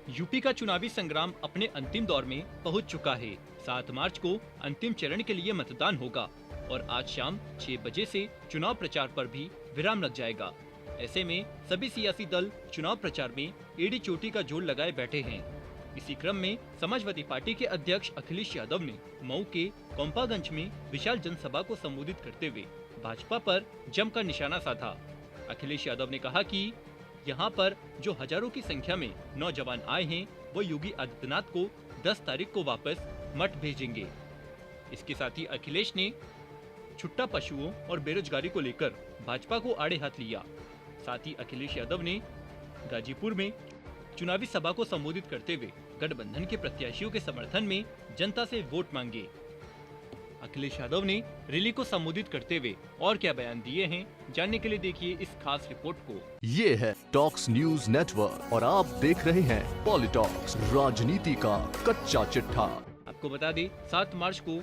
UP का चुनावी संग्राम अपने अंतिम दौर में पहुंच चुका है। 7 मार्च को अंतिम चरण के लिए मतदान होगा और आज शाम 6 बजे से चुनाव प्रचार पर भी विराम लग जाएगा। ऐसे में सभी सियासी दल चुनाव प्रचार में एड़ी चोटी का जोर लगाए बैठे हैं। इसी क्रम में समाजवादी पार्टी के अध्यक्ष अखिलेश यादव ने मऊ के कोम्पागंज में विशाल जनसभा को संबोधित करते हुए भाजपा पर जमकर निशाना साधा। अखिलेश यादव ने कहा कि यहाँ पर जो हजारों की संख्या में नौजवान आए हैं वो योगी आदित्यनाथ को 10 तारीख को वापस मठ भेजेंगे। इसके साथ ही अखिलेश ने छुट्टा पशुओं और बेरोजगारी को लेकर भाजपा को आड़े हाथ लिया। साथ ही अखिलेश यादव ने गाजीपुर में चुनावी सभा को संबोधित करते हुए गठबंधन के प्रत्याशियों के समर्थन में जनता से वोट मांगे। अखिलेश यादव ने रैली को संबोधित करते हुए और क्या बयान दिए हैं, जानने के लिए देखिए इस खास रिपोर्ट को। ये है टॉक्स न्यूज नेटवर्क और आप देख रहे हैं पॉलिटॉक्स, राजनीति का कच्चा चिट्ठा। आपको बता दें 7 मार्च को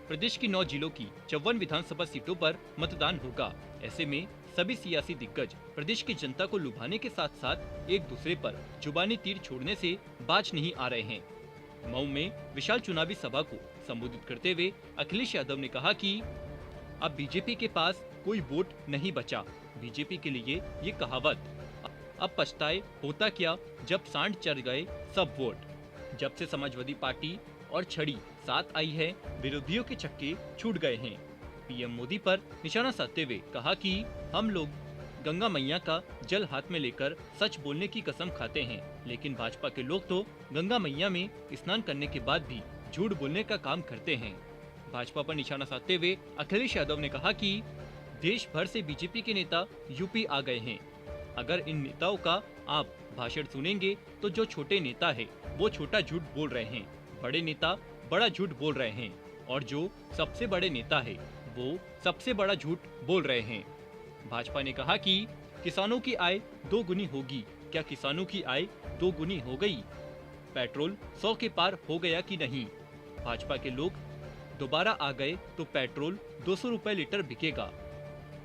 प्रदेश की 9 जिलों की 54 विधानसभा सीटों पर मतदान होगा। ऐसे में सभी सियासी दिग्गज प्रदेश की जनता को लुभाने के साथ साथ एक दूसरे पर जुबानी तीर छोड़ने से बाज नहीं आ रहे हैं। मऊ में विशाल चुनावी सभा को संबोधित करते हुए अखिलेश यादव ने कहा कि अब बीजेपी के पास कोई वोट नहीं बचा। बीजेपी के लिए ये कहावत अब पछताए होता क्या जब सांड चढ़ गए सब वोट। जब से समाजवादी पार्टी और छड़ी साथ आई है, विरोधियों के छक्के छूट गए हैं। पीएम मोदी पर निशाना साधते हुए कहा कि हम लोग गंगा मैया का जल हाथ में लेकर सच बोलने की कसम खाते हैं, लेकिन भाजपा के लोग तो गंगा मैया में स्नान करने के बाद भी झूठ बोलने का काम करते हैं। भाजपा पर निशाना साधते हुए अखिलेश यादव ने कहा कि देश भर से बीजेपी के नेता यूपी आ गए हैं। अगर इन नेताओं का आप भाषण सुनेंगे तो जो छोटे नेता है वो छोटा झूठ बोल रहे हैं, बड़े नेता बड़ा झूठ बोल रहे हैं और जो सबसे बड़े नेता है वो सबसे बड़ा झूठ बोल रहे हैं। भाजपा ने कहा कि किसानों की आय 2 गुनी होगी। क्या किसानों की आय 2 गुनी हो गई? पेट्रोल 100 के पार हो गया कि नहीं? भाजपा के लोग दोबारा आ गए तो पेट्रोल 200 रुपए लीटर बिकेगा।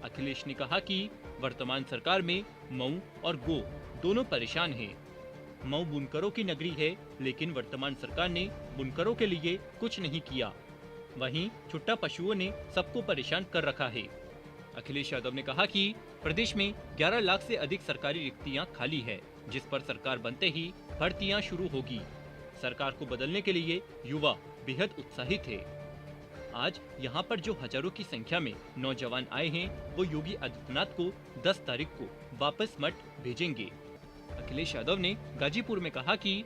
अखिलेश ने कहा कि वर्तमान सरकार में मऊ और गो दोनों परेशान हैं। मऊ बुनकरों की नगरी है, लेकिन वर्तमान सरकार ने बुनकरों के लिए कुछ नहीं किया। वहीं छुट्टा पशुओं ने सबको परेशान कर रखा है। अखिलेश यादव ने कहा कि प्रदेश में 11 लाख से अधिक सरकारी रिक्तियां खाली है, जिस पर सरकार बनते ही भर्तियां शुरू होगी। सरकार को बदलने के लिए युवा बेहद उत्साहित है। आज यहां पर जो हजारों की संख्या में नौजवान आए हैं वो योगी आदित्यनाथ को 10 तारीख को वापस मठ भेजेंगे। अखिलेश यादव ने गाजीपुर में कहा कि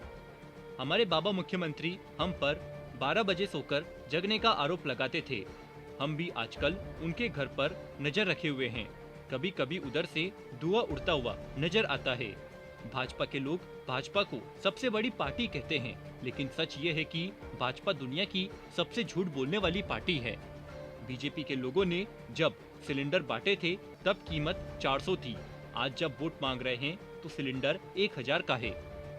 हमारे बाबा मुख्यमंत्री हम पर 12 बजे सोकर जगने का आरोप लगाते थे। हम भी आजकल उनके घर पर नजर रखे हुए हैं। कभी कभी उधर से धुआं उड़ता हुआ नजर आता है। भाजपा के लोग भाजपा को सबसे बड़ी पार्टी कहते हैं, लेकिन सच ये है कि भाजपा दुनिया की सबसे झूठ बोलने वाली पार्टी है। बीजेपी के लोगों ने जब सिलेंडर बांटे थे तब कीमत 400 थी। आज जब वोट मांग रहे हैं तो सिलेंडर 1000 का है।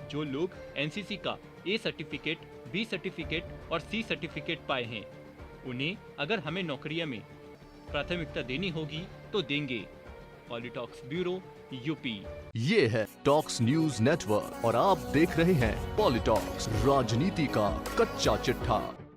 जो लोग एनसीसी का ए सर्टिफिकेट, बी सर्टिफिकेट और सी सर्टिफिकेट पाए हैं, उन्हें अगर हमें नौकरियों में प्राथमिकता देनी होगी तो देंगे। PoliTalks bureau UP. ये है टॉक्स न्यूज नेटवर्क और आप देख रहे हैं पॉलिटॉक्स, राजनीति का कच्चा चिट्ठा।